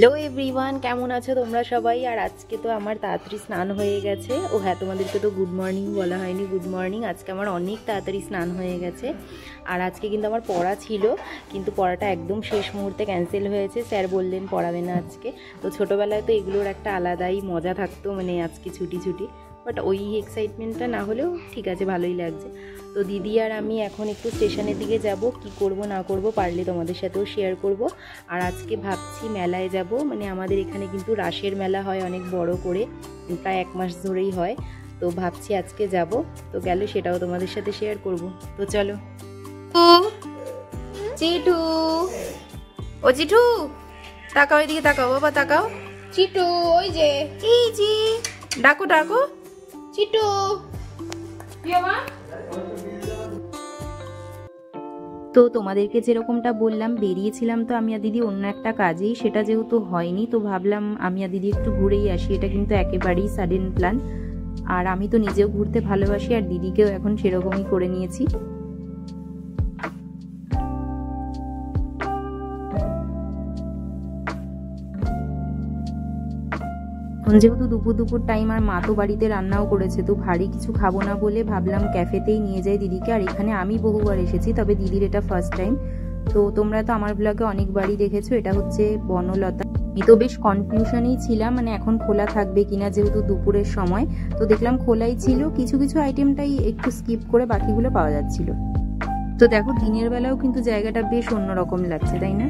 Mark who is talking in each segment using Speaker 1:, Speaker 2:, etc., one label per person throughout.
Speaker 1: Hello everyone, কেমন আছো তোমরা সবাই? আর আজকে তো আমার তাড়াতাড়ি স্নান হয়ে গেছে। ও হ্যাঁ, তোমাদেরকে তো গুড মর্নিং বলা হয়নি। Good morning. আজকে আমার অনেক তাড়াতাড়ি স্নান হয়ে গেছে। আর আজকে কিন্তু আমার পড়া ছিল, কিন্তু পড়াটা একদম শেষ মুহূর্তে ক্যান্সেল হয়েছে। স্যার বললেন পড়াবে না আজকে। তো ছোটোবেলায় তো এগুলোর একটা আলাদাই মজা থাকতো, মানে আজকে ছুটি ছুটি। বাট ওই এক্সাইটমেন্টটা না হলেও ঠিক আছে, ভালোই লাগছে। তো দিদি আর আমি এখন একটু স্টেশনের দিকে যাব, কি করব না করব পারলে তোমাদের সাথেও শেয়ার করব। আর আজকে ভাবছি মেলায় যাব, মানে আমাদের এখানে কিন্তু রাসের মেলা হয় অনেক বড় করে, প্রায় 1 মাস ধরেই হয়। তো ভাবছি আজকে যাব, তো গেলে সেটাও তোমাদের সাথে শেয়ার করব। তো চলো। চিটু, ও চিটু তাকাও, এদিকে তাকাও বাবা, তাকাও। চিটু, ওই যে এই যে ডাকো ডাকো চিটু। তো তোমাদেরকে যেরকমটা বললাম, বেরিয়েছিলাম তো আমি আর দিদি অন্য একটা কাজেই, সেটা যেহেতু হয়নি তো ভাবলাম আমি আর দিদি একটু ঘুরেই আসি। এটা কিন্তু একেবারেই সাডেন প্ল্যান। আর আমি তো নিজেও ঘুরতে ভালোবাসি, আর দিদিকেও এখন সেরকমই করে নিয়েছি। যেহেতু দুপুর টাইম, আর মা তো বাড়িতে রান্নাও করেছে, তো ভারী কিছু খাবো না বলে ভাবলাম ক্যাফেতেই নিয়ে যাই দিদিকে। আর এখানে আমি বহুবার এসেছি, তবে দিদির এটা ফার্স্ট টাইম। তো তোমরা তো আমার ব্লগে অনেকবারই দেখেছো, এটা হচ্ছে বনলতা। আমি তো বেশ কনফিউশনেই ছিলাম, মানে এখন খোলা থাকবে কিনা, যেহেতু দুপুরের সময়। তো দেখলাম খোলাই ছিল, কিছু কিছু আইটেমটাই একটু স্কিপ করে বাকিগুলো পাওয়া যাচ্ছিল। তো দেখো দিনের বেলাও কিন্তু জায়গাটা বেশ অন্যরকম লাগছে, তাই না?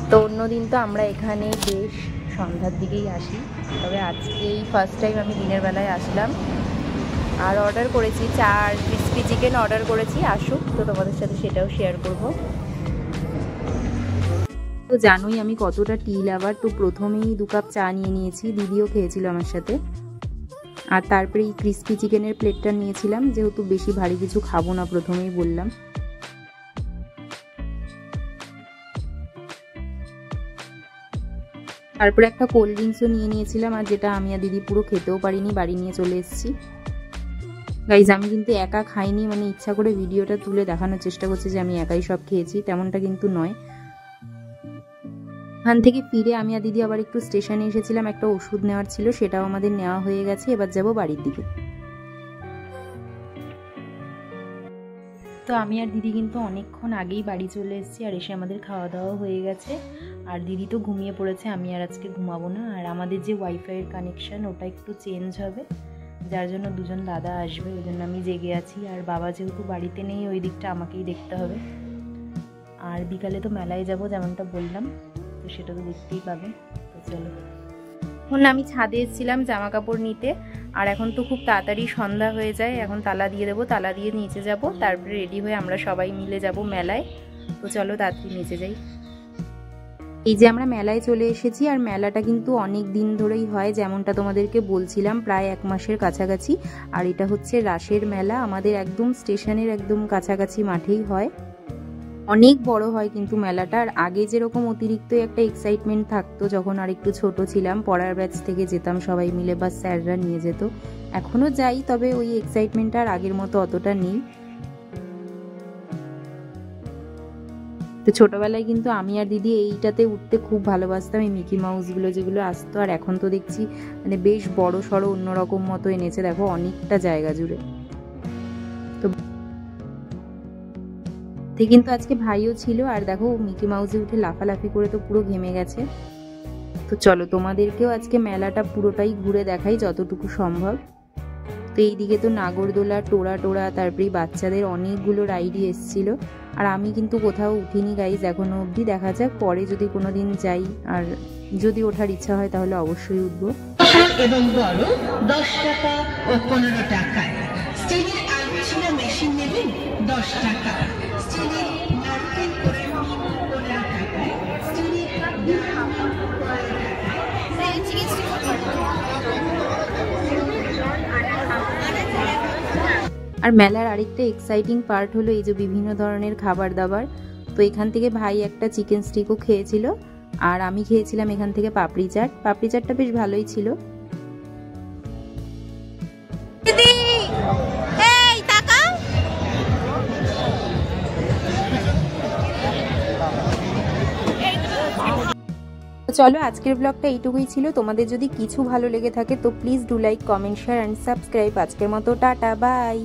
Speaker 1: তো অন্যদিন তো আমরা এখানে বেশ সন্ধ্যার দিকেই আসি, তবে আজকেই ফার্স্ট টাইম আমি দিনের বেলায় আসলাম। আর অর্ডার করেছি চা আর ক্রিসপি চিকেন অর্ডার করেছি, আসুক তো তোমাদের সাথে সেটাও শেয়ার করব। তো জানোই আমি কতটা টি লাভার, তো প্রথমেই 2 কাপ চা নিয়ে নিয়েছি, দিদিও খেয়েছিল আমার সাথে। আর তারপরে এই ক্রিসপি চিকেনের প্লেটটা নিয়েছিলাম, যেহেতু বেশি ভারী কিছু খাবো না, প্রথমেই বললাম। তারপরে একটা কোল্ড ড্রিঙ্কসও নিয়ে নিয়েছিলাম, আর যেটা আমি আর দিদি পুরো খেতেও পারিনি, বাড়ি নিয়ে চলে এসেছি। গাইজ আমি কিন্তু একা খাইনি, মানে ইচ্ছা করে ভিডিওটা তুলে দেখানোর চেষ্টা করছি যে আমি একাই সব খেয়েছি, তেমনটা কিন্তু নয়। ওখান থেকে ফিরে আমি আর দিদি আবার একটু স্টেশনে এসেছিলাম, একটা ওষুধ নেওয়ার ছিল, সেটাও আমাদের নেওয়া হয়ে গেছে। এবার যাব বাড়ির দিকে। তো আমি আর দিদি কিন্তু অনেকক্ষণ আগেই বাড়ি চলে এসেছি, আর এসে আমাদের খাওয়া দাওয়া হয়ে গেছে। আর দিদি তো ঘুমিয়ে পড়েছে, আমি আর আজকে ঘুমাবো না। আর আমাদের যে ওয়াইফাইয়ের কানেকশান, ওটা একটু চেঞ্জ হবে, যার জন্য 2জন দাদা আসবে, ওই জন্য আমি জেগে আছি। আর বাবা যেহেতু বাড়িতে নেই, ওই দিকটা আমাকেই দেখতে হবে। আর বিকালে তো মেলায় যাব, যেমনটা বললাম, তো সেটা তো দেখতেই পাবে। তো চলো। এখন আমি ছাদে এসেছিলাম জামা কাপড় নিতে, আর এখন তো খুব তাড়াতাড়ি সন্ধ্যা হয়ে যায়। এখন তালা দিয়ে দেবো, তালা দিয়ে নিচে যাব, তারপরে রেডি হয়ে আমরা সবাই মিলে যাব মেলায়। তো চলো তাড়াতাড়ি নিচে যাই। এই যে আমরা মেলায় চলে এসেছি, আর মেলাটা কিন্তু অনেক দিন ধরেই হয়, যেমনটা তোমাদেরকে বলছিলাম, প্রায় 1 মাসের কাছাকাছি। আর এটা হচ্ছে রাসের মেলা, আমাদের একদম স্টেশনের একদম কাছাকাছি মাঠেই হয়। অনেক বড় হয় কিন্তু মেলাটা। আর আগে যেরকম অতিরিক্ত একটা এক্সাইটমেন্ট থাকতো, যখন আর একটু ছোট ছিলাম, পড়ার ব্যাচ থেকে যেতাম সবাই মিলে, বা স্যাররা নিয়ে যেত, এখনও যাই, তবে ওই এক্সাইটমেন্টটা আর আগের মতো অতটা নেই। তো ছোটবেলায় কিন্তু আমি আর দিদি এইটাতে উঠতে খুব ভালোবাসতাম, এই মিকি মাউসগুলো যেগুলো আসতো। আর এখন তো দেখছি মানে বেশ বড় সড়ো অন্যরকম মতো এনেছে, দেখো অনেকটা জায়গা জুড়ে। তো কিন্তু আজকে ভাইও ছিল, আর দেখো মিকি মাউসে উঠে লাফালাফি করে তো পুরো ঘেমে গেছে। তো চলো তোমাদেরকেও আজকে মেলাটা পুরোটাই ঘুরে দেখাই যতটুকু সম্ভব। তো এইদিকে তো নাগরদোলা, টোরা, তারপরে বাচ্চাদের অনেকগুলো রাইডই এসেছিল। আর আমি কিন্তু কোথাও উঠিনি গাইজ এখনো অবধি, দেখা যাক পরে যদি কোনোদিন যাই, আর যদি ওঠার ইচ্ছা হয় তাহলে অবশ্যই উঠবো।
Speaker 2: এবং বড় 10 টাকা ও 15 টাকায়। স্টিলের আলুচিনা মেশিন নেবেন 10 টাকা। স্টিলের নারকেল করে 15 টাকায়। স্টিলের
Speaker 1: আর মেলার আরেকটা এক্সাইটিং পার্ট হলো এই যে বিভিন্ন ধরনের খাবার দাবার। তো এখান থেকে ভাই একটা চিকেন স্টিকও খেয়েছিল, আর আমি খেয়েছিলাম এখান থেকে পাপড়ি চাট। পাপড়ি চাটটা বেশ ভালোই ছিল। তো চলো আজকের ব্লগটা এইটুকুই ছিল। তোমাদের যদি কিছু ভালো লেগে থাকে তো please do like, comment, share and subscribe. আজকের মতো টাটা, বাই।